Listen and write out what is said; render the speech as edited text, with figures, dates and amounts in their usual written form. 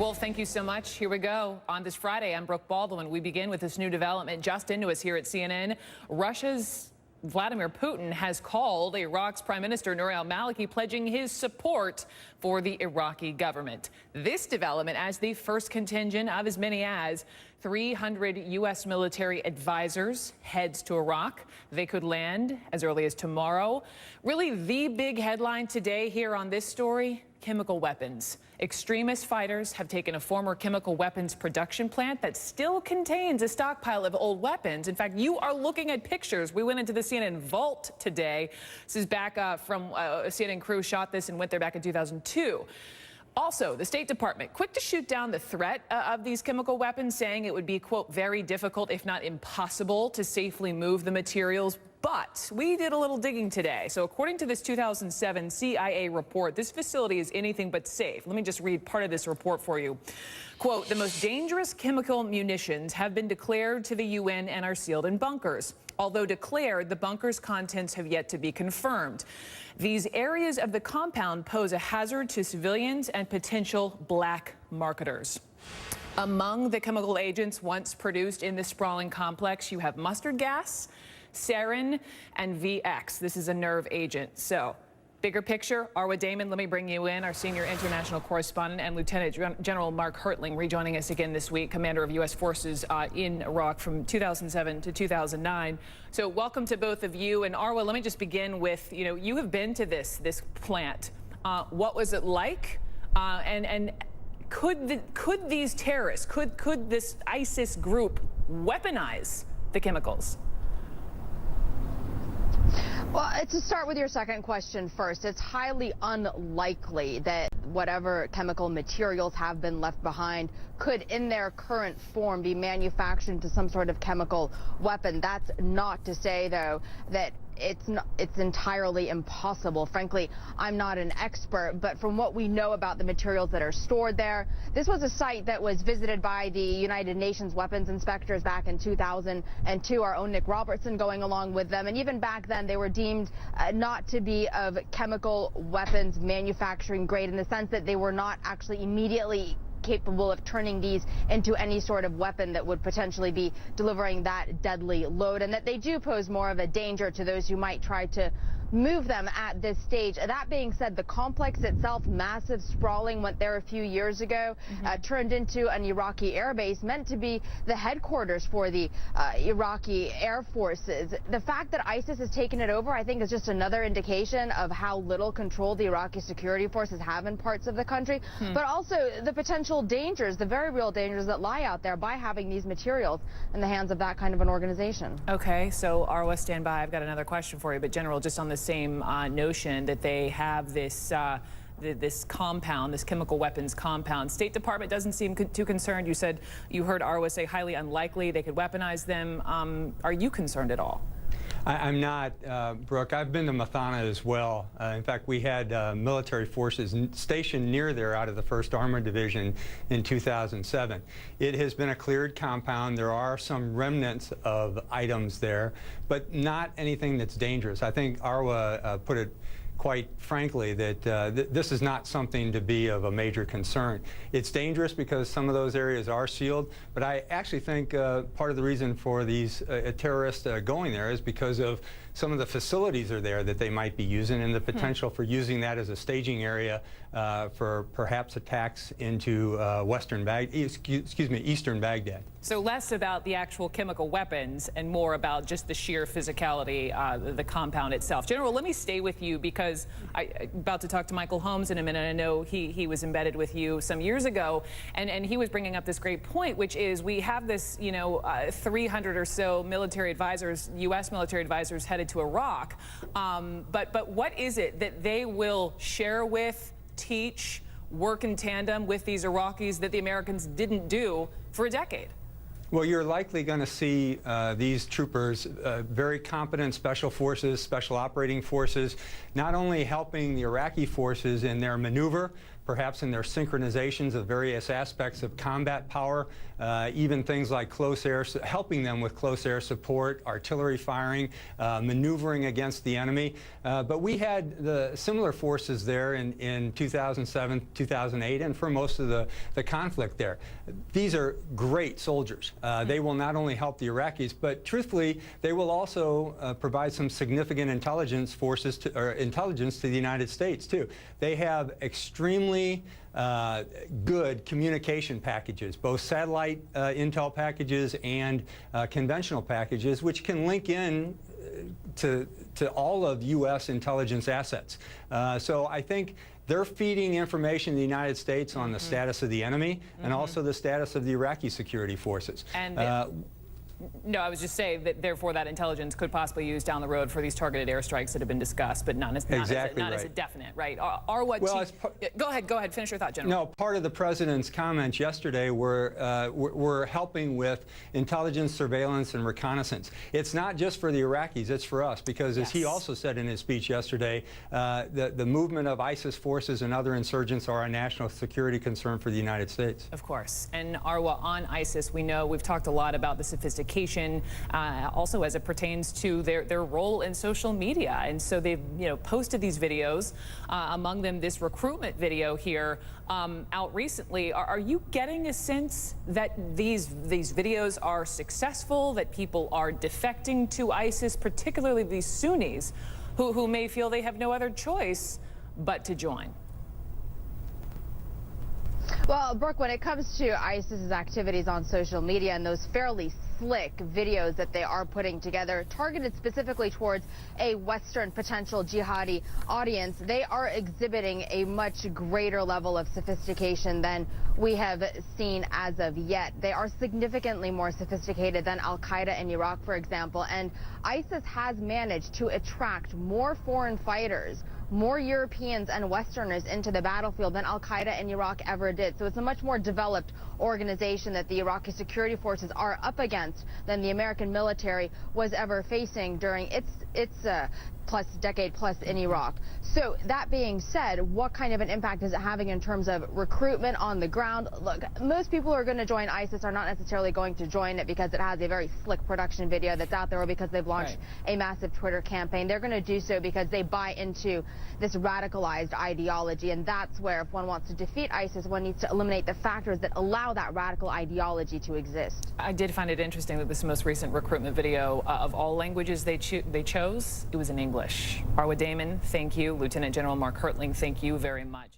Wolf, thank you so much. Here we go. On this Friday, I'm Brooke Baldwin. We begin with this new development just into us here at CNN. Russia's Vladimir Putin has called Iraq's Prime Minister Nouri al-Maliki, pledging his support for the Iraqi government. This development as the first contingent of as many as 300 U.S. military advisors heads to Iraq. They could land as early as tomorrow. Really, the big headline today here on this story: chemical weapons. Extremist fighters have taken a former chemical weapons production plant that still contains a stockpile of old weapons. In fact, you are looking at pictures. We went into the CNN vault today. This is back from a CNN crew shot this and went there back in 2002. Also, the State Department, quick to shoot down the threat of these chemical weapons, saying it would be, quote, very difficult, if not impossible, to safely move the materials. But we did a little digging today. So according to this 2007 CIA report, this facility is anything but safe. Let me just read part of this report for you. Quote, the most dangerous chemical munitions have been declared to the UN and are sealed in bunkers. Although declared, the bunker's contents have yet to be confirmed. These areas of the compound pose a hazard to civilians and potential black marketers. Among the chemical agents once produced in this sprawling complex, you have mustard gas, sarin, and VX. This is a nerve agent. So, bigger picture, Arwa Damon, let me bring you in, our senior international correspondent, and Lieutenant General Mark Hertling rejoining us again this week, commander of U.S. forces in Iraq from 2007 to 2009. So welcome to both of you. And Arwa, let me just begin with, you have been to this plant. What was it like? And could these terrorists, could this ISIS group weaponize the chemicals? Well, to start with your second question first, it's highly unlikely that whatever chemical materials have been left behind could, in their current form, be manufactured into some sort of chemical weapon. That's not to say, though, that it's entirely impossible. Frankly, I'm not an expert, but from what we know about the materials that are stored there, this was a site that was visited by the United Nations weapons inspectors back in 2002, our own Nick Robertson going along with them. And even back then, they were deemed not to be of chemical weapons manufacturing grade, in the sense that they were not actually immediately capable of turning these into any sort of weapon that would potentially be delivering that deadly load, and that they do pose more of a danger to those who might try to move them at this stage. That being said, the complex itself, massive, sprawling, went there a few years ago, turned into an Iraqi air base meant to be the headquarters for the Iraqi Air Forces. The fact that ISIS has taken it over, I think, is just another indication of how little control the Iraqi security forces have in parts of the country, but also the potential dangers, the very real dangers that lie out there by having these materials in the hands of that kind of an organization. Okay, so Arwa, stand by. I've got another question for you, but General, just on the same notion that they have this this compound, this chemical weapons compound. State Department doesn't seem too concerned. You said you heard Arwa say highly unlikely they could weaponize them. Are you concerned at all? I'm not, Brooke. I've been to Mathana as well. In fact, we had military forces stationed near there out of the 1st Armored Division in 2007. It has been a cleared compound. There are some remnants of items there, but not anything that's dangerous. I think Arwa put it quite frankly that this is not something to be of a major concern. It's dangerous because some of those areas are sealed, but I actually think part of the reason for these terrorists going there is because of some of the facilities are there that they might be using, and the potential for using that as a staging area for perhaps attacks into Eastern Baghdad. So less about the actual chemical weapons and more about just the sheer physicality, the compound itself. General, let me stay with you because I'm about to talk to Michael Holmes in a minute. I know he was embedded with you some years ago, and he was bringing up this great point, which is we have this, 300 or so military advisors, U.S. military advisors headed to Iraq. But what is it that they will share with, teach, work in tandem with these Iraqis that the Americans didn't do for a decade? Well, you're likely going to see these troopers, very competent special forces, special operating forces, not only helping the Iraqi forces in their maneuver, perhaps in their synchronizations of various aspects of combat power, even things like helping them with close air support, artillery firing, maneuvering against the enemy. But we had the similar forces there in 2007, 2008, and for most of the conflict there. These are great soldiers. They will not only help the Iraqis, but truthfully, they will also provide some significant intelligence to the United States too. They have extremely good communication packages, both satellite intel packages and conventional packages, which can link in to all of U.S. intelligence assets. So I think they're feeding information to the United States on the status of the enemy and also the status of the Iraqi security forces. And no, I was just saying that therefore that intelligence could possibly be used down the road for these targeted airstrikes that have been discussed, but not as a definite, right? Go ahead, finish your thought, General. No, part of the President's comments yesterday were helping with intelligence, surveillance, and reconnaissance. It's not just for the Iraqis, it's for us, because as he also said in his speech yesterday, the movement of ISIS forces and other insurgents are a national security concern for the United States. Of course. And Arwa, on ISIS, we know we've talked a lot about the sophistication, also as it pertains to their role in social media. And so they've posted these videos, among them this recruitment video here out recently. Are you getting a sense that these videos are successful, that people are defecting to ISIS, particularly these Sunnis who may feel they have no other choice but to join? Well, Brooke, when it comes to ISIS's activities on social media and those fairly slick videos that they are putting together, targeted specifically towards a Western potential jihadi audience, they are exhibiting a much greater level of sophistication than we have seen as of yet. They are significantly more sophisticated than Al-Qaeda in Iraq, for example, and ISIS has managed to attract more foreign fighters, more Europeans and Westerners into the battlefield than Al-Qaeda in Iraq ever did. So it's a much more developed organization that the Iraqi security forces are up against than the American military was ever facing during its decade plus in Iraq. So that being said, what kind of an impact is it having in terms of recruitment on the ground? Look, most people who are going to join ISIS are not necessarily going to join it because it has a very slick production video that's out there, or because they've launched a massive Twitter campaign. They're going to do so because they buy into this radicalized ideology, and that's where, if one wants to defeat ISIS, one needs to eliminate the factors that allow that radical ideology to exist. I did find it interesting that this most recent recruitment video, of all languages they chose, it was in English. Arwa Damon, thank you. Lieutenant General Mark Hertling, thank you very much.